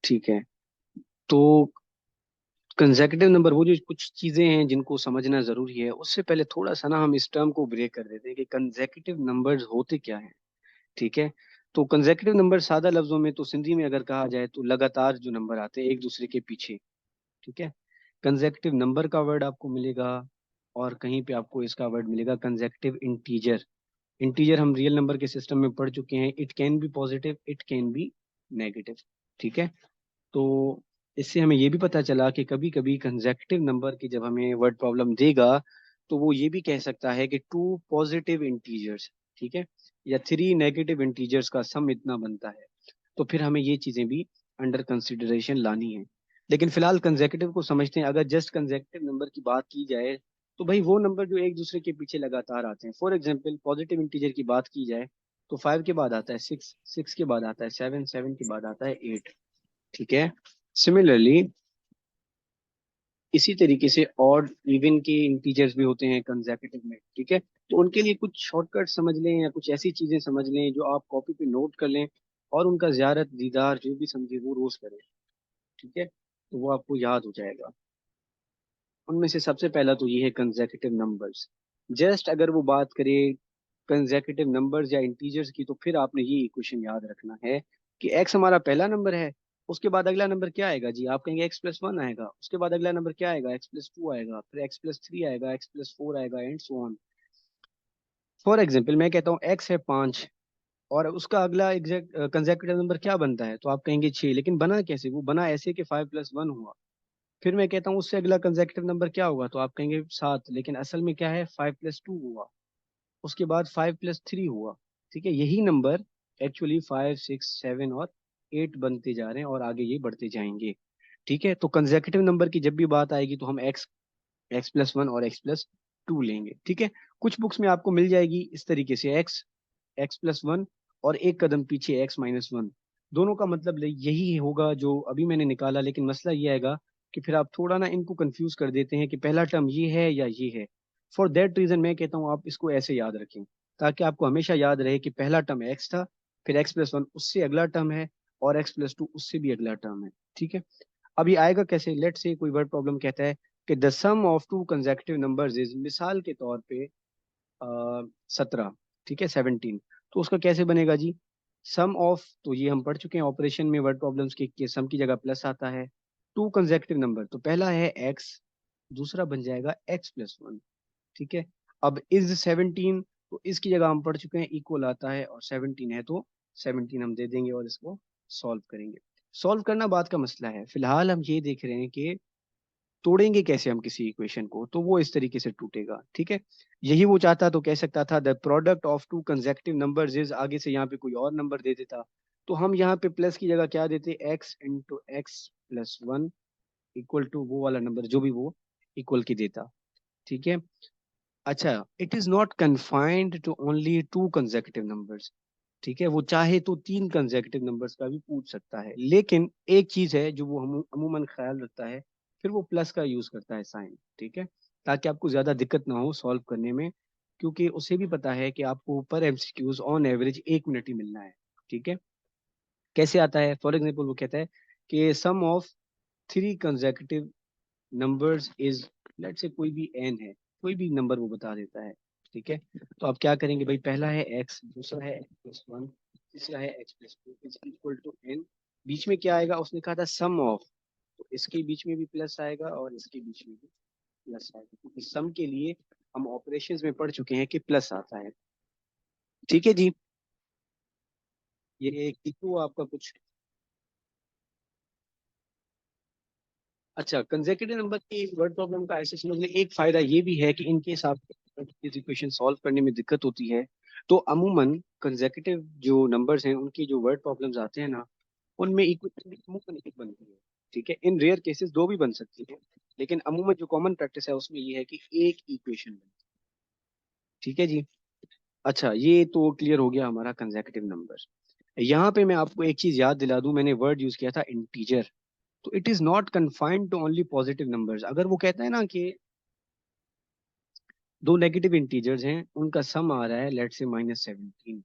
ठीक है। तो कंसेक्यूटिव नंबर वो जो कुछ चीजें हैं जिनको समझना जरूरी है, उससे पहले थोड़ा सा ना हम इस टर्म को ब्रेक कर देते हैं कि कंसेक्यूटिव नंबर्स होते क्या हैं। ठीक है। तो कंसेक्यूटिव नंबर सादा लफ्जों में तो सिंधी में अगर कहा जाए तो लगातार जो नंबर आते हैं एक दूसरे के पीछे। ठीक है। कंसेक्यूटिव नंबर का वर्ड आपको मिलेगा, और कहीं पे आपको इसका वर्ड मिलेगा कंसेक्यूटिव इंटीजर। इंटीजर हम रियल नंबर के सिस्टम में पढ़ चुके हैं, it can be positive, it can be negative. ठीक है। तो इससे हमें ये भी पता चला कि कभी कभी कंसेक्यूटिव नंबर की जब हमें वर्ड प्रॉब्लम देगा, तो वो ये भी कह सकता है कि टू पॉजिटिव इंटीजर्स, ठीक है, या थ्री नेगेटिव इंटीजर्स का सम इतना बनता है। तो फिर हमें ये चीजें भी अंडर कंसिडरेशन लानी है। लेकिन फिलहाल कंसेक्यूटिव को समझते हैं। अगर जस्ट कंसेक्यूटिव नंबर की बात की जाए, तो भाई वो नंबर जो एक दूसरे के पीछे लगातार आते हैं। फॉर एग्जाम्पल पॉजिटिव इंटीजर की बात की जाए, तो 5 के बाद आता है 6, 6 के बाद आता है 7, 7 के बाद आता है 8। ठीक है। सिमिलरली इसी तरीके से ऑड इवन के इंटीजर्स भी होते हैं कंसेक्यूटिव में। ठीक है। तो उनके लिए कुछ शॉर्टकट समझ लें या कुछ ऐसी चीजें समझ लें जो आप कॉपी पे नोट कर लें, और उनका ज़ियारत दीदार जो भी समझे वो रोज करें। ठीक है। तो वो आपको याद हो जाएगा। उनमें से सबसे पहला तो ये है कंसेक्यूटिव नंबर्स। जस्ट अगर वो बात करें कंसेक्यूटिव नंबर्स या इंटीजर्स की, तो फिर आपने ये इक्वेशन याद रखना है कि एक्स हमारा पहला नंबर है। उसके बाद अगला नंबर क्या आएगा जी? आप कहेंगे x+1 आएगा। उसके बाद अगला नंबर क्या आएगा? x+2 आएगा, फिर x+3 आएगा, x+4 आएगा, and so on. For example मैं कहता हूँ x है 5, और उसका अगला एग्जैक्ट कंसेक्यूटिव नंबर क्या बनता है? तो आप कहेंगे 6। लेकिन बना कैसे? वो बना ऐसे कि 5+1 हुआ। फिर मैं कहता हूँ उससे अगला कंसेक्यूटिव नंबर क्या होगा? तो आप कहेंगे 7। लेकिन असल में क्या है? 5+2 हुआ। उसके बाद 5+3 हुआ। ठीक है। यही नंबर एक्चुअली 5, 6, 7 और 8 बनते जा रहे हैं, और आगे ये बढ़ते जाएंगे। ठीक है। तो कंसेक्यूटिव नंबर की जब भी बात आएगी तो हम x+1 और x+2 लेंगे। ठीक है। कुछ बुक्स में आपको मिल जाएगी इस तरीके से x+1 और एक कदम पीछे x-1। दोनों का मतलब यही होगा जो अभी मैंने निकाला। लेकिन मसला ये आएगा कि फिर आप थोड़ा ना इनको कंफ्यूज कर देते हैं कि पहला टर्म ये है या ये है। फॉर दैट रीजन मैं कहता हूँ आप इसको ऐसे याद रखें, ताकि आपको हमेशा याद रहे कि पहला टर्म x था, फिर x+1 उससे अगला टर्म है, और x+2 उससे भी अगला टर्म है। ठीक है। अब ये आएगा कैसे? लेट से कोई वर्ड प्रॉब्लम कहता है कि the sum of two consecutive numbers is, मिसाल के तौर पे 17। ठीक है, 17। तो उसका कैसे बनेगा जी? सम ऑफ, तो ये हम पढ़ चुके हैं ऑपरेशन में वर्ड प्रॉब्लम्स के सम की जगह प्लस आता है। टू कंसेक्यूटिव नंबर, तो पहला है x, दूसरा बन जाएगा x+1। ठीक है। अब इज 17, तो इसकी जगह हम पढ़ चुके हैं इक्वल आता है, और 17 है तो 17 हम दे देंगे और इसको सॉल्व करेंगे। सॉल्व करना बात का मसला है। फिलहाल हम ये देख रहे हैं कि तोड़ेंगे कैसे हम किसी इक्वेशन को। तो वो इस तरीके से टूटेगा। ठीक है। यही वो चाहता तो कह सकता था the product of two consecutive numbers is, आगे से यहाँ पे कोई और नंबर दे देता। तो हम यहाँ पे प्लस की जगह क्या देते? x × x+1 इक्वल टू वो वाला नंबर जो भी वो इक्वल की देता। ठीक है। अच्छा, it is not confined to only two consecutive numbers. ठीक है। वो चाहे तो तीन कंसेक्यूटिव नंबर्स का भी पूछ सकता है, लेकिन एक चीज है जो वो अमूमन ख्याल रखता है, फिर वो प्लस का यूज करता है साइन। ठीक है। ताकि आपको ज्यादा दिक्कत ना हो सॉल्व करने में, क्योंकि उसे भी पता है कि आपको पर एमसीक्यूज ऑन एवरेज 1 मिनट ही मिलना है। ठीक है। कैसे आता है? फॉर एग्जाम्पल वो कहता है कि sum of three consecutive numbers is, let say कोई भी एन है, कोई भी नंबर वो बता देता है। ठीक है। तो आप क्या करेंगे भाई? पहला है x, दूसरा है x+1, तीसरा है x+2 is equal to n। बीच में क्या आएगा? उसने कहा था सम ऑफ, तो इसके बीच में भी प्लस आएगा और इसके बीच में भी प्लस आएगा, क्योंकि सम के लिए हम ऑपरेशंस में पढ़ चुके हैं कि प्लस आता है। ठीक है जी। ये एक हुआ आपका कुछ। अच्छा, कंसेक्यूटिव नंबर की वर्ड प्रॉब्लम का ऐसे समझ लें, एक फायदा ये भी है कि इन केस आप इस इक्वेशन सॉल्व करने में दिक्कत होती है, तो अमूमन कंसेक्यूटिव जो नंबर्स हैं उनकी जो वर्ड प्रॉब्लम्स आते हैं ना, उनमें इक्वेशन अमूमन एक बनती है। ठीक है। इन रेयर केसेस दो भी बन सकती है, लेकिन अमूमन जो कॉमन प्रैक्टिस है उसमें ये है कि एक इक्वेशन बनती है। ठीक है जी। अच्छा, ये तो क्लियर हो गया हमारा कंसेक्यूटिव नंबर। यहाँ पे मैं आपको एक चीज याद दिला दूं, मैंने वर्ड यूज किया था इंटीजर। तो it is not confined to only positive numbers. अगर वो कहता है ना कि दो नेगेटिव इंटीजर्स हैं, उनका सम आ रहा है लेट से -17,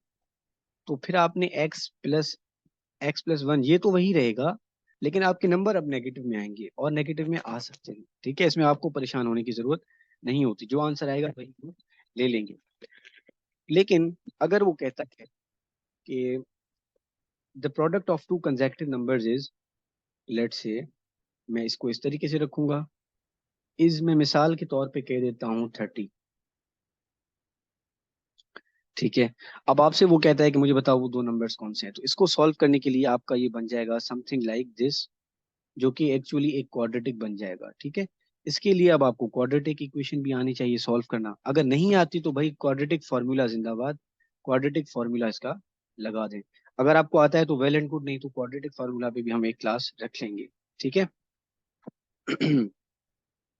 तो फिर आपने x+1, ये तो वही रहेगा, लेकिन आपके नंबर अब नेगेटिव में आएंगे और नेगेटिव में आ सकते हैं, ठीक है। इसमें आपको परेशान होने की जरूरत नहीं होती, जो आंसर आएगा वही हम ले लेंगे। लेकिन अगर वो कहता है कि the product of two consecutive numbers is, let's say, मैं इसको इस तरीके से रखूंगा, इज मैं मिसाल के तौर पे कह देता हूँ 30, ठीक है। अब आपसे वो कहता है कि मुझे बताओ वो दो नंबर्स कौन से हैं, तो इसको सॉल्व करने के लिए आपका ये बन जाएगा समथिंग लाइक दिस, जो कि एक्चुअली एक क्वाड्रेटिक बन जाएगा, ठीक है। इसके लिए अब आपको क्वाड्रेटिक इक्वेशन भी आनी चाहिए सॉल्व करना, अगर नहीं आती तो भाई क्वाड्रेटिक फार्मूला जिंदाबाद, क्वाड्रेटिक फार्मूला इसका लगा दें। अगर आपको आता है तो वेल एंड गुड, नहीं तो क्वाड्रेटिक फार्मूला पे भी हम एक क्लास रख लेंगे, ठीक है।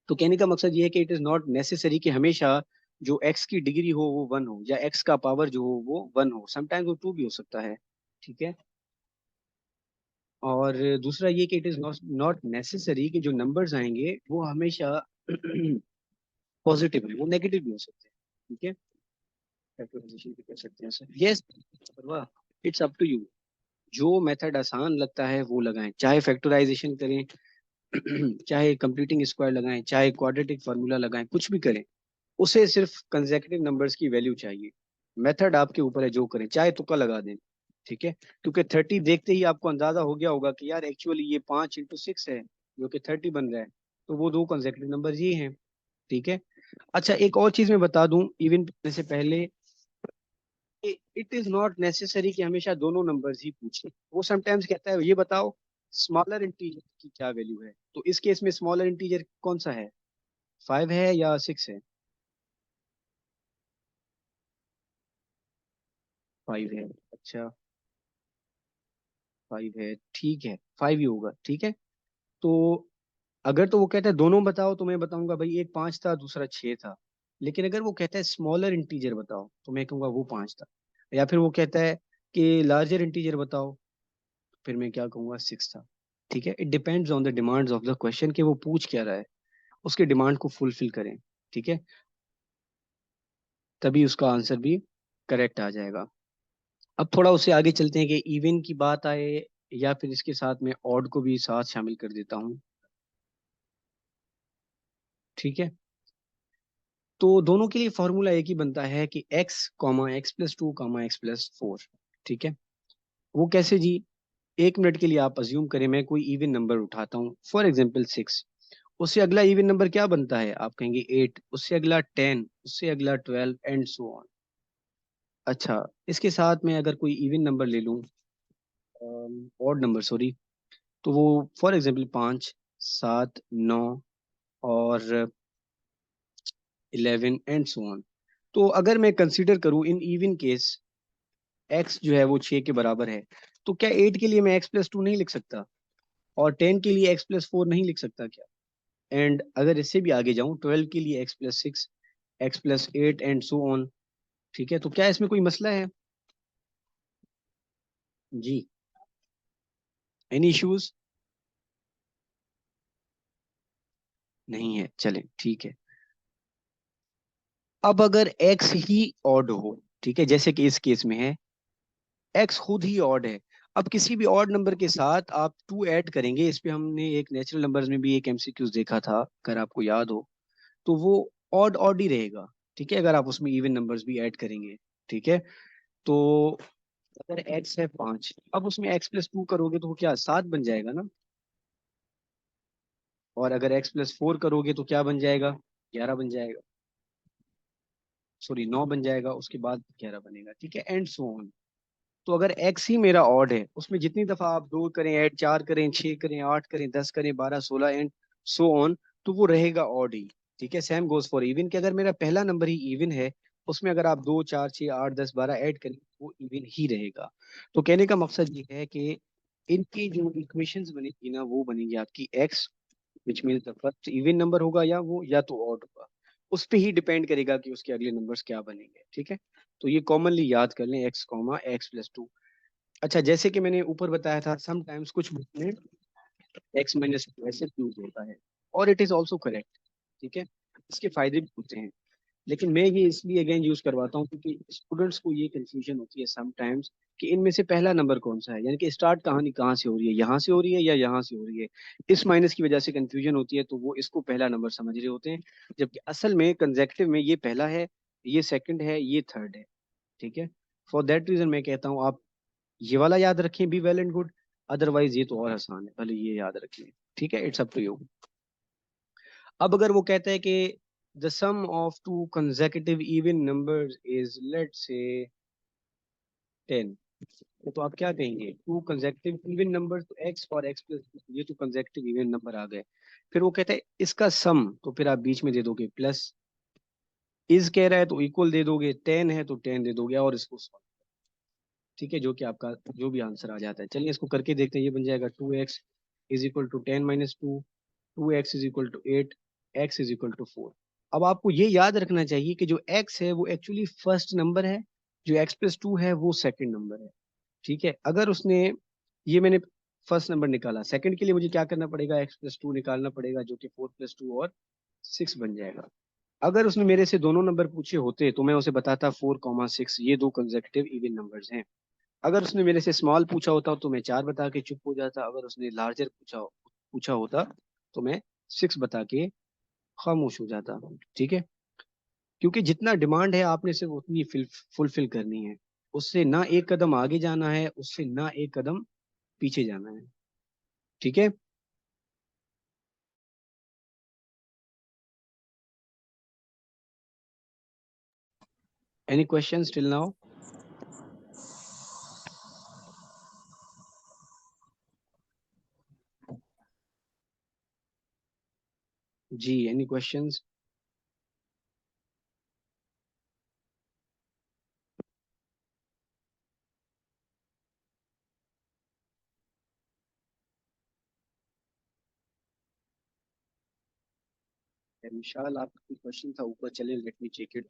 तो कहने का मकसद ये है कि इट इज नॉट नेसेसरी कि हमेशा जो एक्स की डिग्री हो वो वन हो, या एक्स का पावर जो हो वो वन हो, समटाइम्स वो टू भी हो सकता है, ठीक है। और दूसरा ये कि इट इज नॉट नेसेसरी कि जो नंबर्स आएंगे वो हमेशा पॉजिटिव है, वो नेगेटिव भी हो सकते हैं, ठीक है। फैक्टराइजेशन भी कर सकते हैं सर, यस, वाह, इट्स अप टू यू। जो मेथड आसान लगता है वो लगाएं, चाहे फैक्टराइजेशन करें, चाहे कंप्लीटिंग स्क्वायर लगाएं, चाहे क्वाड्रेटिक फार्मूला लगाएं, कुछ भी करें, उसे सिर्फ कंसेक्यूटिव नंबर्स की वैल्यू चाहिए। मेथड आपके ऊपर है, जो करें, चाहे तुक्का लगा दें, ठीक है। क्योंकि 30 देखते ही आपको अंदाजा हो गया होगा कि यार एक्चुअली ये 5 × 6 है, जो कि 30 बन रहा है, तो वो दो कंसेक्यूटिव नंबर ये हैं, ठीक है। अच्छा, एक और चीज मैं बता दूं इवन करने से पहले, इट इज नॉट नेसेसरी कि हमेशा दोनों नंबर्स ही पूछे। वो समटाइम्स कहता है ये बताओ स्मॉलर इंटीजर की क्या वैल्यू है, तो इस केस में स्मॉलर इंटीजर कौन सा है, 5 है या 6 है? 5 है, अच्छा, 5 है, ठीक है, 5 ही होगा, ठीक है। तो अगर तो वो कहता है दोनों बताओ, तो मैं बताऊंगा भाई एक 5 था दूसरा 6 था। लेकिन अगर वो कहता है स्मॉलर इंटीजर बताओ, तो मैं कहूंगा वो 5 था। या फिर वो कहता है कि लार्जर इंटीजर बताओ, फिर मैं क्या कहूंगा 6 था, ठीक है। It depends on the demands of the question कि वो पूछ क्या रहा है, उसके डिमांड को फुलफिल करें, ठीक है, तभी उसका आंसर भी करेक्ट आ जाएगा। अब थोड़ा उससे आगे चलते हैं कि इवन की बात आए, या फिर इसके साथ में ऑड को भी साथ शामिल कर देता हूँ, ठीक है। तो दोनों के लिए फॉर्मूला एक ही बनता है कि x comma x plus two comma x plus four, ठीक है। वो कैसे जी? 1 मिनट के लिए आप अज्यूम करें मैं कोई इवन नंबर उठाता हूँ, फॉर एग्जाम्पल 6, उससे अगला इवन नंबर क्या बनता है, आप कहेंगे 8, उससे अगला 10, उससे अगला 12 एंड सो ऑन। अच्छा, इसके साथ में अगर कोई इवन नंबर ले लूँ, ऑड नंबर सॉरी, तो वो फॉर एग्जाम्पल 5, 7, 9 और 11 एंड सो ऑन। तो अगर मैं कंसीडर करूं इन इवन केस, एक्स जो है वो 6 के बराबर है, तो क्या 8 के लिए मैं एक्स प्लस टू नहीं लिख सकता, और 10 के लिए एक्स प्लस फोर नहीं लिख सकता क्या? एंड अगर इससे भी आगे जाऊं, 12 के लिए x plus six, x plus eight and so on, ठीक है। तो क्या इसमें कोई मसला है जी? Any issues? नहीं है, चले ठीक है। अब अगर एक्स ही ऑड हो, ठीक है, जैसे कि इस केस में है, एक्स खुद ही ऑड है, अब किसी भी ऑड नंबर के साथ आप टू ऐड करेंगे, इस पे हमने एक नेचुरल नंबर्स में भी एक एमसीक्यूज देखा था, अगर आपको याद हो, तो वो ऑड ऑड ही रहेगा, ठीक है, अगर आप उसमें इवन नंबर्स भी ऐड करेंगे, ठीक है। तो अगर एक्स है 5, अब उसमें एक्स प्लस टू करोगे तो वो क्या 7 बन जाएगा ना, और अगर एक्स प्लस फोर करोगे तो क्या बन जाएगा, 11 बन जाएगा, सॉरी 9 बन जाएगा, उसके बाद 11 बनेगा, ठीक है, एंड सो ऑन। तो अगर एक्स ही मेरा ऑड है, उसमें जितनी दफा आप दो करें ऐड, चार करें, छह करें, आठ करें, 10 करें, 12, 16 एंड सो ऑन, तो वो रहेगा ऑड ही, ठीक है। सेम गोज फॉर इवन, कि अगर मेरा पहला नंबर ही इवन है, उसमें अगर आप 2, 4, 6, 8, 10, 12 ऐड करें, वो इवन ही रहेगा। तो कहने का मकसद ये है कि इनकी जो इक्वेशंस बनेगी ना, वो बनेगी आपकी x, which means the first even number होगा, या वो या तो ऑड होगा, उस पे ही डिपेंड करेगा कि उसके अगले नंबर्स क्या बनेंगे, ठीक है। तो ये कॉमनली याद कर लें, x comma x plus two. अच्छा, जैसे कि मैंने ऊपर बताया था, समटाइम्स कुछ बुक में एक्स माइनस टू ऐसे यूज होता है, और इट इज ऑल्सो करेक्ट, ठीक है। इसके फायदे भी होते हैं। लेकिन मैं ये इसलिए अगेन यूज करवाता हूँ क्योंकि स्टूडेंट्स को ये कंफ्यूजन होती है समटाइम्स कि इनमें से पहला नंबर कौन सा है, यानी कि स्टार्ट कहानी कहाँ से हो रही है, यहाँ से हो रही है या यहाँ से हो रही है। इस माइनस की वजह से कंफ्यूजन होती है, तो वो इसको पहला नंबर समझ रहे होते हैं, जबकि असल में कंजेक्टिव में ये पहला है, ये सेकंड है, ये थर्ड है। ठीक है। फॉर दैट रीजन मैं कहता हूँ आप ये वाला याद रखें, be well and good. Otherwise ये तो और आसान है, भले ये याद रखें। ठीक है, इट्स अप टू यू। अब अगर वो कहता है कि the sum of two consecutive even numbers is let say 10, तो आप क्या कहेंगे? टू कंसेक्यूटिव इवन नंबर्स, तो एक्स और एक्स प्लस, ये तो कंसेक्यूटिव इवन नंबर आ गए। फिर वो कहता है इसका सम, तो फिर आप बीच में दे दोगे प्लस। इज कह रहा है तो इक्वल दे दोगे, 10 है तो 10 दे दोगे और इसको सॉल्व। ठीक है, जो कि आपका जो भी आंसर आ जाता है। चलिए इसको करके देखते हैं। ये बन जाएगा 2x is equal to 10 - 2, 2x is equal to 8, x is equal to 4। अब आपको ये याद रखना चाहिए कि जो x है वो एक्चुअली फर्स्ट नंबर है, जो x+2 है वो सेकंड नंबर है। ठीक है। अगर उसने, ये मैंने फर्स्ट नंबर निकाला, सेकंड के लिए मुझे क्या करना पड़ेगा? x+2 निकालना पड़ेगा, जो कि 4+2 और 6 बन जाएगा। अगर उसने मेरे से दोनों नंबर पूछे होते तो मैं उसे बताता 4, 6 ये दो कंसेक्यूटिव इवन नंबर्स हैं। अगर उसने मेरे से स्मॉल पूछा होता तो मैं 4 बता के चुप हो जाता। अगर उसने लार्जर पूछा होता तो मैं 6 बता के खामोश हो जाता। ठीक है। क्योंकि जितना डिमांड है आपने सिर्फ उतनी फुलफिल करनी है। उससे ना एक कदम आगे जाना है, उससे ना एक कदम पीछे जाना है। ठीक है। Any questions till now? जी, एनी क्वेश्चंस? विशाल, आपका कोई क्वेश्चन था ऊपर? चले, let me check it.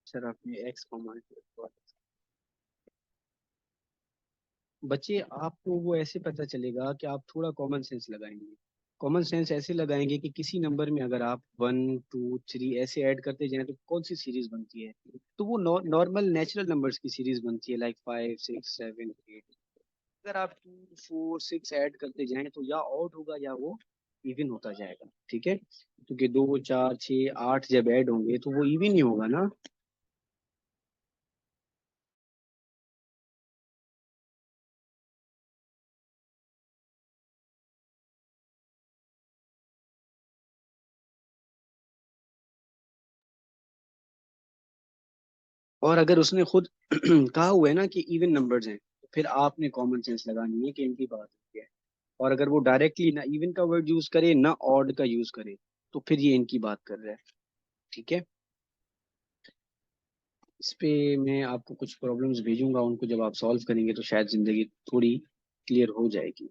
Sir आपने एक्स कॉमा, बच्चे आपको वो ऐसे पता चलेगा कि आप थोड़ा कॉमन सेंस लगाएंगे। कॉमन सेंस ऐसे लगाएंगे कि किसी नंबर में अगर आप 1, 2, 3 ऐसे ऐड करते जाएं तो कौन सी सीरीज बनती है? तो वो नॉर्मल नेचुरल नंबर्स की सीरीज बनती है, लाइक 5, 6, 7, 8। अगर आप 2, 4, 6 ऐड करते जाएं तो या ऑड होगा या वो इवन होता जाएगा। ठीक है, क्योंकि 2, 4, 6, 8 जब ऐड होंगे तो वो इवन ही होगा ना। और अगर उसने खुद कहा हुआ है ना कि इवन नंबर्स हैं, तो फिर आपने कॉमन सेंस लगानी है कि इनकी बात होती है। और अगर वो डायरेक्टली ना इवन का वर्ड यूज करे ना ऑड का यूज करे, तो फिर ये इनकी बात कर रहा है। ठीक है। इस पे मैं आपको कुछ प्रॉब्लम्स भेजूंगा, उनको जब आप सॉल्व करेंगे तो शायद जिंदगी थोड़ी क्लियर हो जाएगी।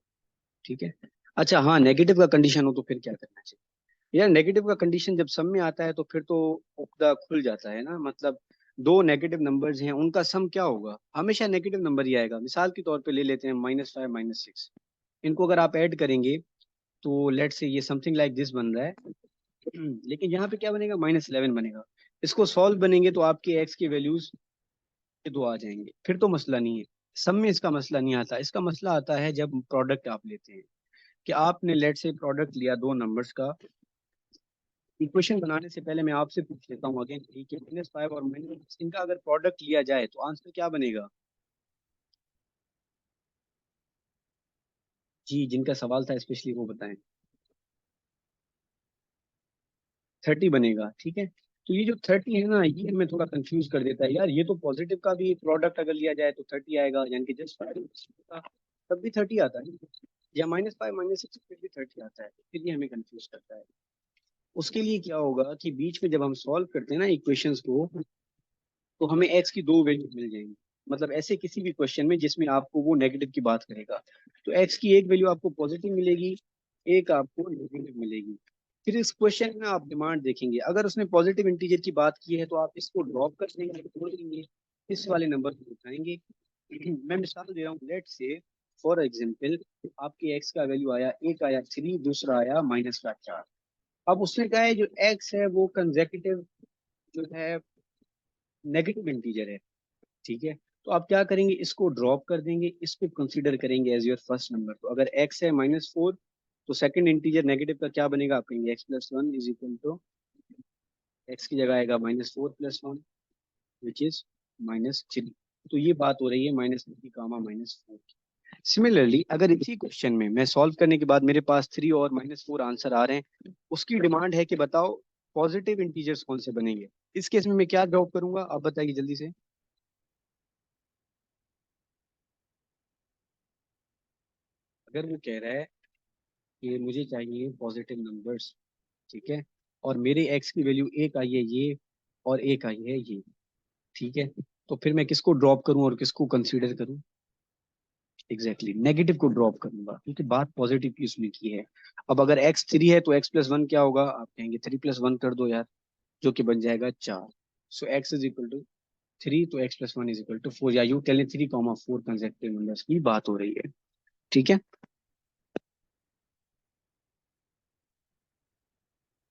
ठीक है। अच्छा हाँ, नेगेटिव का कंडीशन हो तो फिर क्या करना चाहिए? यार नेगेटिव का कंडीशन जब सम में आता है तो फिर तो उकदा खुल जाता है ना। मतलब दो नेगेटिव नंबर्स हैं, उनका सम क्या होगा? हमेशा नेगेटिव नंबर ही आएगा। मिसाल के तौर पे ले लेते हैं -5 -6, इनको अगर आप ऐड करेंगे तो लेट से ये समथिंग लाइक दिस बन रहा है। लेकिन यहाँ पे क्या बनेगा? -11 बनेगा। इसको सॉल्व बनेंगे तो आपके एक्स के वैल्यूज के दो आ जाएंगे, फिर तो मसला नहीं है। सम में इसका मसला नहीं आता। इसका मसला आता है जब प्रोडक्ट आप लेते हैं, कि आपने लेट से प्रोडक्ट लिया दो नंबर्स का। इक्वेशन बनाने से पहले मैं आपसे पूछ लेता हूँ अगेन, ठीक है, -5 और -6 इनका अगर प्रोडक्ट लिया जाए तो आंसर क्या बनेगा? जी, जिनका सवाल था स्पेशली वो बताएं। 30 बनेगा। ठीक है। तो ये जो 30 है ना, ये हमें थोड़ा कंफ्यूज कर देता है यार। ये तो पॉजिटिव का भी प्रोडक्ट अगर लिया जाए तो 30 आएगा, यानी कि जस्ट 5 तब भी 30 आता है, या -5 -6 फिर भी 30 आता है, फिर ये हमें कंफ्यूज करता है। उसके लिए क्या होगा कि बीच में जब हम सॉल्व करते हैं ना इक्वेशंस को, तो हमें एक्स की दो वैल्यू मिल जाएंगी। मतलब ऐसे किसी भी क्वेश्चन में जिसमें आपको वो नेगेटिव की बात करेगा, तो एक्स की एक वैल्यू आपको पॉजिटिव मिलेगी, एक आपको नेगेटिव मिलेगी। फिर इस क्वेश्चन में आप डिमांड देखेंगे, अगर उसने पॉजिटिव इंटीजर की बात की है तो आप इसको ड्रॉप कर देंगे, छोड़ देंगे, इस वाले नंबर को उठाएंगे। मैं मिसाल दे रहा हूँ, लेट से फॉर एग्जाम्पल आपके x का वैल्यू आया, एक आया 3, दूसरा आया -4। अब उसने कहा है जो x है वो कंसेक्यूटिव जो है नेगेटिव इंटीजर है, ठीक है। तो आप क्या करेंगे, इसको ड्रॉप कर देंगे, इसको कंसीडर करेंगे एज योर फर्स्ट नंबर। तो अगर x है -4, तो सेकंड इंटीजर नेगेटिव का क्या बनेगा, आप कहेंगे x+1 is equal to, x की जगह आएगा -4+1 विच इज -3। तो ये बात हो रही है -3 कामा -4। सिमिलरली अगर इसी क्वेश्चन में मैं सॉल्व करने के बाद मेरे पास 3 और -4 आंसर आ रहे हैं, उसकी डिमांड है कि बताओ पॉजिटिव इंटीजर्स कौन से बनेंगे। इस केस में मैं क्या ड्रॉप करूंगा, आप बताइए जल्दी से। अगर वो कह रहा है कि मुझे चाहिए पॉजिटिव नंबर्स, ठीक है, और मेरे एक्स की वैल्यू एक आई है ये, और एक आई है ये, ठीक है, तो फिर मैं किसको ड्रॉप करूं और किसको कंसीडर करूं। एग्जैक्टली नेगेटिव को ड्रॉप करूंगा, क्योंकि बात पॉजिटिव की उसने की है। अब अगर x3 है तो x+1 क्या होगा, आप कहेंगे 3+1 कर दो यार, जो कि बन जाएगा 4। सो x इज इक्वल टू 3, तो x+1 इज इक्वल टू 4, या यू टेल 3,4 कंसेक्यूटिव नंबर्स की बात हो रही है, ठीक है।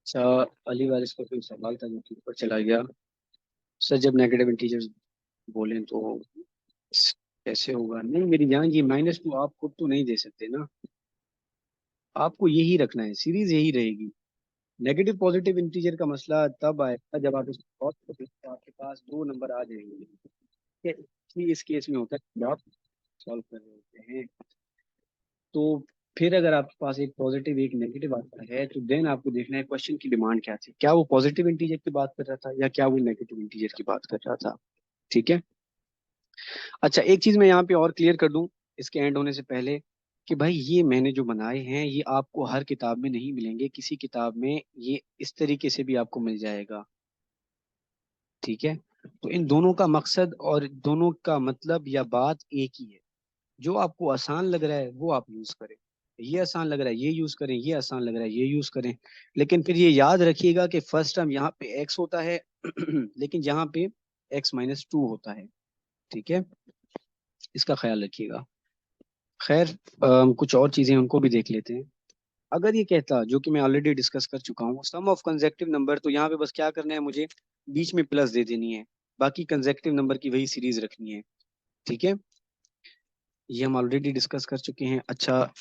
अच्छा, अली वारिस का कोई सवाल था जो कि ऊपर चला गया। सर जब नेगेटिव इंटीजर्स बोलें तो कैसे होगा, नहीं मेरी जान, ये -2 आप खुद तो नहीं दे सकते ना, आपको यही रखना है, सीरीज यही रहेगी। नेगेटिव पॉजिटिव इंटीजर का मसला तब आएगा जब आप इसको सॉल्व करोगे तो आपके पास दो नंबर आ जाएंगे, ठीक है। इसलिए इस केस में होता है कि आप सॉल्व कर रहे होते हैं, तो फिर अगर आपके पास एक पॉजिटिव एक नेगेटिव आता है, तो देन आपको देखना है क्वेश्चन की डिमांड क्या थी, क्या वो पॉजिटिव इंटीजर की बात कर रहा था या क्या वो नेगेटिव इंटीजर की बात कर रहा था, ठीक है। अच्छा, एक चीज मैं यहाँ पे और क्लियर कर दूं इसके एंड होने से पहले, कि भाई ये मैंने जो बनाए हैं ये आपको हर किताब में नहीं मिलेंगे, किसी किताब में ये इस तरीके से भी आपको मिल जाएगा, ठीक है। तो इन दोनों का मकसद और दोनों का मतलब या बात एक ही है। जो आपको आसान लग रहा है वो आप यूज करें, ये आसान लग रहा है ये यूज करें, ये आसान लग रहा है ये यूज करें। लेकिन फिर ये याद रखिएगा कि फर्स्ट टर्म यहाँ पे एक्स होता है लेकिन यहाँ पे x-2 होता है, ठीक है, इसका ख्याल रखिएगा। खैर, कुछ और चीजें उनको भी देख लेते हैं। अगर ये कहता, जो कि मैं ऑलरेडी डिस्कस कर चुका हूँ, सम ऑफ कंसेक्टिव नंबर, तो यहाँ पे बस क्या करना है मुझे, बीच में प्लस दे देनी है, बाकी कंसेक्टिव नंबर की वही सीरीज रखनी है, ठीक है। ये हम ऑलरेडी डिस्कस कर चुके हैं। अच्छा,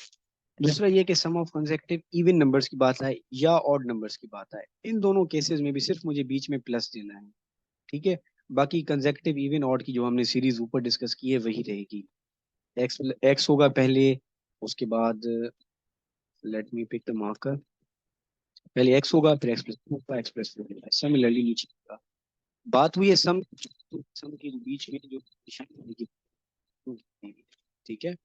दूसरा ये कि sum of consecutive even numbers की बात आए या ऑड नंबर्स की बात आए, इन दोनों केसेस में भी सिर्फ मुझे बीच में प्लस देना है, ठीक है। बाकी कंसेक्टिव इवन ऑड की जो हमने सीरीज ऊपर डिस्कस की है वही रहेगी। एक्स एक्स होगा पहले, उसके बाद let me pick the marker, पहले एक्स होगा फिर x+2 होगा, x+4 होगा, सिमिलरली नीचे होगा। बात हुई है सम, तो सम के बीच में जो निशानी होगी, ठीक है।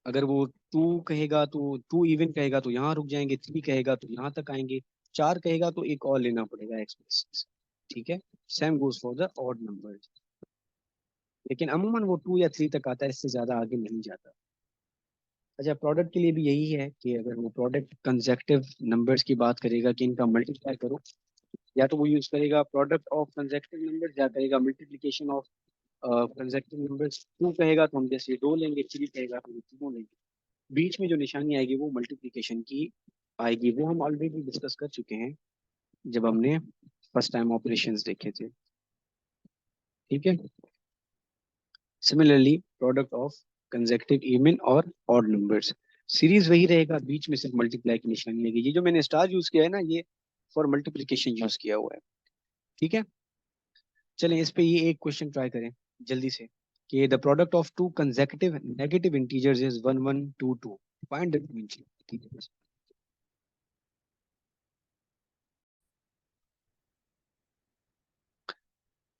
अगर वो 2 कहेगा तो 2 इवन कहेगा तो यहाँ रुक जाएंगे, 3 कहेगा तो यहाँ तक आएंगे, 4 कहेगा तो एक और लेना पड़ेगा x+6, ठीक है। Same goes for the odd number, लेकिन अमूमन वो 2 या 3 तक आता है, इससे ज्यादा आगे नहीं जाता। अच्छा, प्रोडक्ट के लिए भी यही है कि अगर वो प्रोडक्ट कंसेक्टिव नंबर्स की बात करेगा कि इनका मल्टीप्लाई करो, या तो वो यूज करेगा प्रोडक्ट ऑफ कंसेक्टिव नंबर्स, या करेगा मल्टीप्लिकेशन ऑफ कंसेक्टिव नंबर्स। 2 कहेगा तो हम जैसे 2 लेंगे, 3 कहेगा तो हम 3 लेंगे, बीच में जो निशानी आएगी वो मल्टीप्लिकेशन की आएगी, वो हम ऑलरेडी डिस्कस कर चुके हैं जब हमने फर्स्ट टाइम ऑपरेशंस देखे थे, ठीक है। Similarly product of consecutive even और ऑड नंबर्स, सीरीज वही रहेगा, बीच में सिर्फ मल्टीप्लाई की निशानी आएगी। ये जो मैंने स्टार यूज किया है ना, ये फॉर मल्टीप्लिकेशन यूज किया हुआ है, ठीक है। चलें इस पे ये एक क्वेश्चन ट्राई करें जल्दी से, कि the product of two consecutive negative integers is 1 1 2 2, find the integers.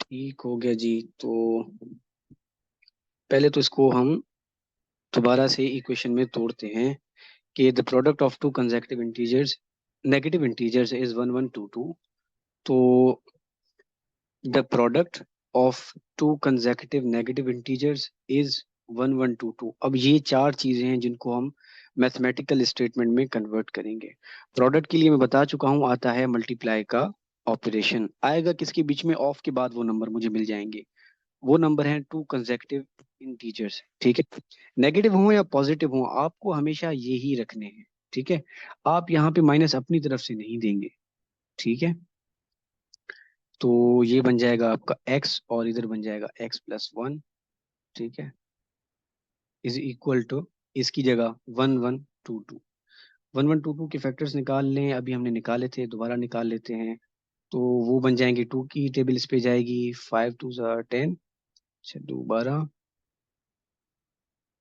ठीक हो गया जी। तो पहले तो इसको हम दोबारा से इक्वेशन में तोड़ते हैं, कि the product of two consecutive integers negative integers is 1 1 2 2। तो the product of two consecutive negative integers is 1 1 2 2। अब ये चार चीजें हैं जिनको हम मैथमेटिकल स्टेटमेंट में कन्वर्ट करेंगे। प्रोडक्ट के लिए मैं बता चुका हूँ, आता है मल्टीप्लाई का ऑपरेशन, आएगा किसके बीच में, ऑफ के बाद वो नंबर मुझे मिल जाएंगे। वो नंबर हैं टू कंसेक्यूटिव इंटीजर्स, ठीक है। नेगेटिव हो या पॉजिटिव हो, आपको हमेशा ये ही रखने हैं, ठीक है। आप यहाँ पे माइनस अपनी तरफ से नहीं देंगे, ठीक है। तो ये बन जाएगा आपका x और इधर बन जाएगा x+1, ठीक है, इज इक्वल टू, इसकी जगह 1 1 2 2, 1 1 2 2 के फैक्टर्स निकाल लें, अभी हमने निकाले थे, दोबारा निकाल लेते हैं। तो वो बन जाएंगे, टू की टेबल इस पे जाएगी, 5 2 10, 6 2 12,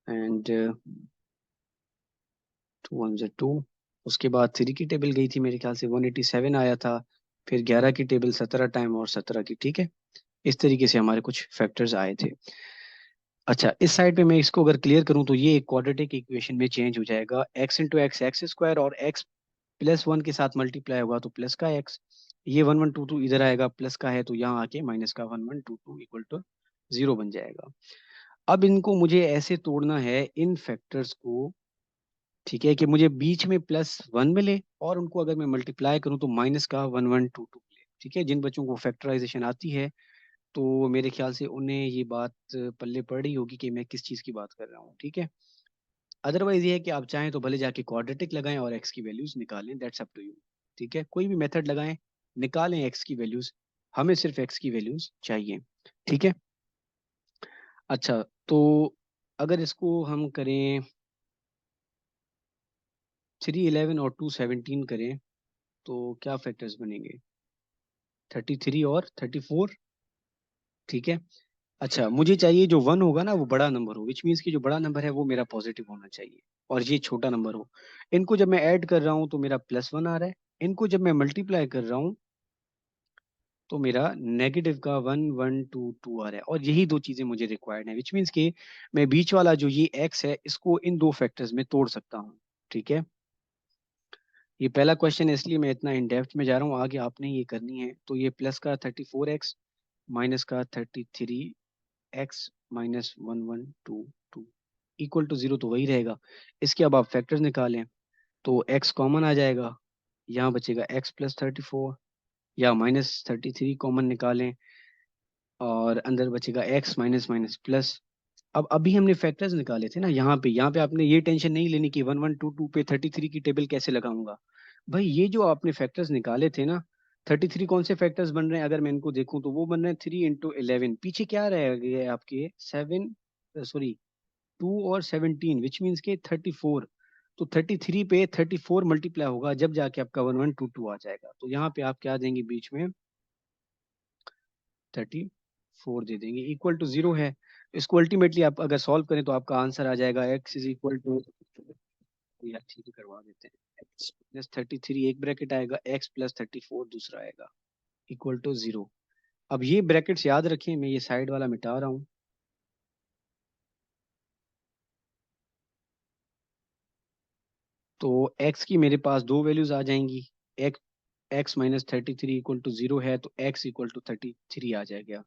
एंड 2 1 2। उसके बाद 3 की टेबल गई थी, मेरे ख्याल से 187 आया था। फिर 11 की टेबल 17 टाइम और 17 की, ठीक है। इस तरीके से हमारे कुछ फैक्टर्स आए थे। अच्छा, इस साइड पे मैं इसको अगर क्लियर करूं तो ये एक क्वाड्रेटिक इक्वेशन में चेंज हो जाएगा, x × x x², और x+1 के साथ मल्टीप्लाई होगा तो प्लस का x। ये 1 1 2 2 इधर आएगा, प्लस का है तो यहाँ आके माइनस का 1 1 2 2 इक्वल टू 0 बन जाएगा। अब इनको मुझे ऐसे तोड़ना है इन फैक्टर्स को, ठीक है, कि मुझे बीच में +1 मिले, और उनको अगर मैं मल्टीप्लाई करूं तो माइनस का 1 1 2 2 मिले, ठीक है। जिन बच्चों को फैक्टराइजेशन आती है तो मेरे ख्याल से उन्हें ये बात पल्ले पड़ रही होगी कि मैं किस चीज़ की बात कर रहा हूँ, ठीक है। अदरवाइज ये है कि आप चाहें तो भले जाके क्वाड्रेटिक लगाएं और एक्स की वैल्यूज निकालें, दैट्स अप टू यू, ठीक है। कोई भी मेथड लगाएं, निकालें एक्स की वैल्यूज, हमें सिर्फ एक्स की वैल्यूज चाहिए, ठीक है। अच्छा, तो अगर इसको हम करें 3 11 और 2 17 करें तो क्या फैक्टर्स बनेंगे, 33 और 34, ठीक है। अच्छा, मुझे चाहिए जो वन होगा ना वो बड़ा नंबर हो, विच मीन्स कि जो बड़ा नंबर है वो मेरा पॉजिटिव होना चाहिए, और ये छोटा नंबर हो। इनको जब मैं ऐड कर रहा हूँ तो मेरा +1 आ रहा है, इनको जब मैं मल्टीप्लाई कर रहा हूँ तो मेरा नेगेटिव का 1 1 2 2 आ रहा है, और यही दो चीजें मुझे रिक्वायर्ड है, विच मीन्स कि मैं बीच वाला जो ये x है इसको इन दो फैक्टर्स में तोड़ सकता हूँ, ठीक है। ये पहला क्वेश्चन है इसलिए मैं इतना इन डेप्थ में जा रहा हूँ, आगे आपने ये करनी है। तो ये प्लस का 34x माइनस का 33x माइनस 1 1 2 2 इक्वल टू 0, तो वही रहेगा। इसके अब आप फैक्टर्स निकालें तो x कॉमन आ जाएगा, यहाँ बचेगा x+34, या -33 कॉमन निकालें और अंदर बचेगा x माइनस माइनस प्लस। अब अभी हमने फैक्टर्स निकाले थे ना, यहाँ पे आपने ये टेंशन नहीं लेनी कि 1 1 2 2 पे 33 की टेबल कैसे लगाऊंगा। भाई ये जो आपने फैक्टर्स निकाले थे ना, 33 कौन से फैक्टर्स बन रहे हैं, अगर मैं इनको देखूं तो वो बन रहे हैं 3 × 11, पीछे क्या रह गया है आपके 7, सॉरी 2 और 17, विच मीन्स के 34। तो 33 पे 34 मल्टीप्लाई होगा जब जाके आपका 1 1 2 2 आ जाएगा, तो यहाँ पे आप क्या देंगे बीच में, 34 दे देंगे, इक्वल टू 0 है। इसको अल्टीमेटली आप अगर सॉल्व करें तो आपका आंसर आ जाएगा x इज इक्वल टू, या ठीक ही करवा देते हैं, x+33 एक ब्रैकेट आएगा, x+34 दूसरा आएगा, इक्वल टू 0। अब ये ब्रैकेट्स याद रखें, मैं ये साइड वाला मिटा रहा हूँ। तो x की मेरे पास दो वैल्यूज आ जाएंगी, x x-33 इक्वल टू 0 है तो x इक्वल टू 33 आ जाएगा,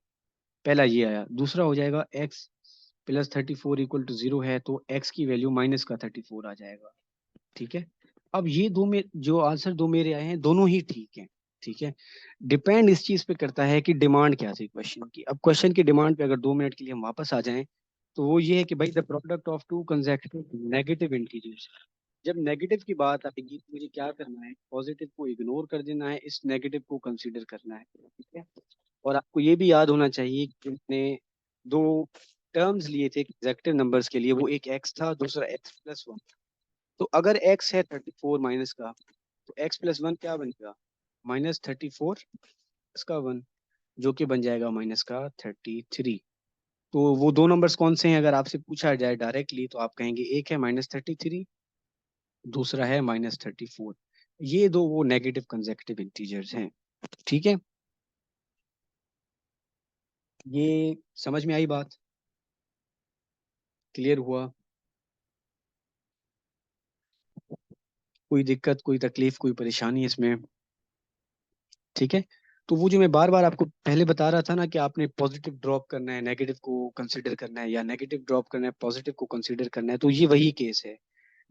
पहला ये आया। दूसरा हो जाएगा x+34 इक्वल टू 0 है तो x की वैल्यू माइनस का 34 आ जाएगा, ठीक है। अब ये दो में जो आंसर दो मेरे आए हैं दोनों ही ठीक हैं, ठीक है। डिपेंड इस चीज पे करता है कि डिमांड क्या थी क्वेश्चन की। अब क्वेश्चन की डिमांड पे अगर 2 मिनट के लिए हम वापस आ जाएं तो वो ये है कि भाई the product of two consecutive negative integers. जब नेगेटिव की बात आएगी तो मुझे क्या करना है, पॉजिटिव को इग्नोर कर देना है, इस नेगेटिव को कंसीडर करना है, ठीक है। और आपको ये भी याद होना चाहिए कि हमने दो टर्म्स लिए थे एग्जैक्टिव नंबर्स के लिए, वो एक x था, दूसरा x+1। तो अगर x है 34 माइनस का, तो x+1 क्या बनेगा, -34 इसका 1, जो कि बन जाएगा माइनस का 33। तो वो दो नंबर्स कौन से हैं, अगर आपसे पूछा जाए डायरेक्टली तो आप कहेंगे एक है -33, दूसरा है -34। ये दो वो नेगेटिव कंसेक्यूटिव इंटीजर्स हैं, ठीक है। ये समझ में आई बात, क्लियर हुआ, कोई दिक्कत, कोई तकलीफ, कोई परेशानी इसमें, ठीक है। तो वो जो मैं बार बार आपको पहले बता रहा था ना कि आपने पॉजिटिव ड्रॉप करना है नेगेटिव को कंसीडर करना है, या नेगेटिव ड्रॉप करना है पॉजिटिव को कंसीडर करना है, तो ये वही केस है।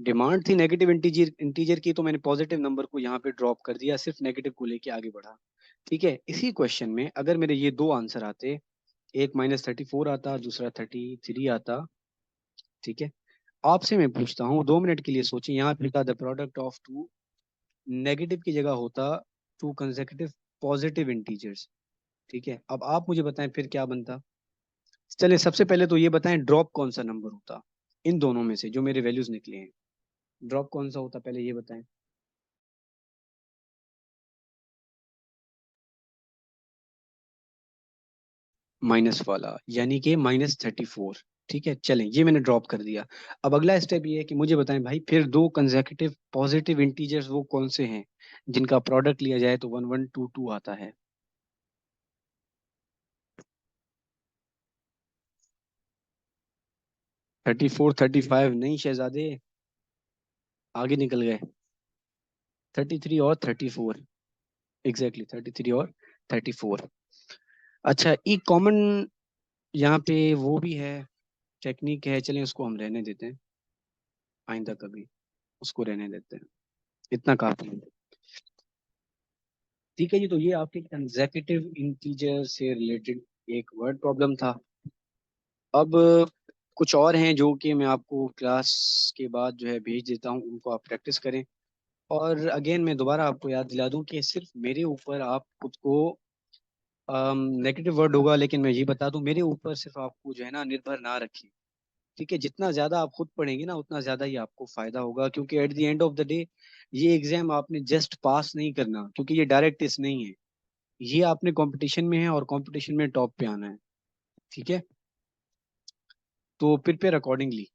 डिमांड थी नेगेटिव इंटीजर इंटीजर की, तो मैंने पॉजिटिव नंबर को यहाँ पे ड्रॉप कर दिया, सिर्फ नेगेटिव को लेके आगे बढ़ा, ठीक है। इसी क्वेश्चन में अगर मेरे ये दो आंसर आते, एक -34 आता, दूसरा 33 आता। ठीक है, आपसे मैं पूछता हूँ, 2 मिनट के लिए सोचिए। यहाँ पे लिखा the product of two, negative की जगह होता टू कंसेक्यूटिव पॉजिटिव इंटीजर्स। ठीक है, अब आप मुझे बताएं फिर क्या बनता। चलिए सबसे पहले तो ये बताएं, ड्रॉप कौन सा नंबर होता इन दोनों में से जो मेरे वैल्यूज निकले हैं। ड्रॉप कौन सा होता, पहले ये बताएं। माइनस वाला, यानी कि -34। ठीक है, चलें, ये मैंने ड्रॉप कर दिया। अब अगला स्टेप ये है कि मुझे बताएं भाई, फिर दो कंसेक्यूटिव पॉजिटिव इंटीजर्स वो कौन से हैं जिनका प्रोडक्ट लिया जाए तो 1122 आता है। 34 35 नहीं शहजादे, आगे निकल गए। 33 और 34, एग्जैक्टली 33 और 34। अच्छा, एक कॉमन यहाँ पे वो भी है, टेक्निक है, चलें उसको हम रहने देते हैं, आइंदा कभी उसको रहने देते हैं, इतना काफी है। ठीक है जी, तो ये आपके कंसेक्यूटिव इंटीजर से रिलेटेड एक वर्ड प्रॉब्लम था। अब कुछ और हैं जो कि मैं आपको क्लास के बाद जो है भेज देता हूँ, उनको आप प्रैक्टिस करें। और अगेन मैं दोबारा आपको याद दिला दूं कि सिर्फ मेरे ऊपर आप खुद को, नेगेटिव वर्ड होगा लेकिन मैं ये बता दूं, मेरे ऊपर सिर्फ आपको जो है ना निर्भर ना रखिए। ठीक है, जितना ज्यादा आप खुद पढ़ेंगे ना उतना ज्यादा ही आपको फायदा होगा, क्योंकि at the end of the day ये एग्जाम आपने जस्ट पास नहीं करना, क्योंकि ये डायरेक्ट टेस्ट नहीं है। ये आपने कंपटीशन में है और कंपटीशन में टॉप पे आना है। ठीक है, तो प्रिपेयर अकॉर्डिंगली।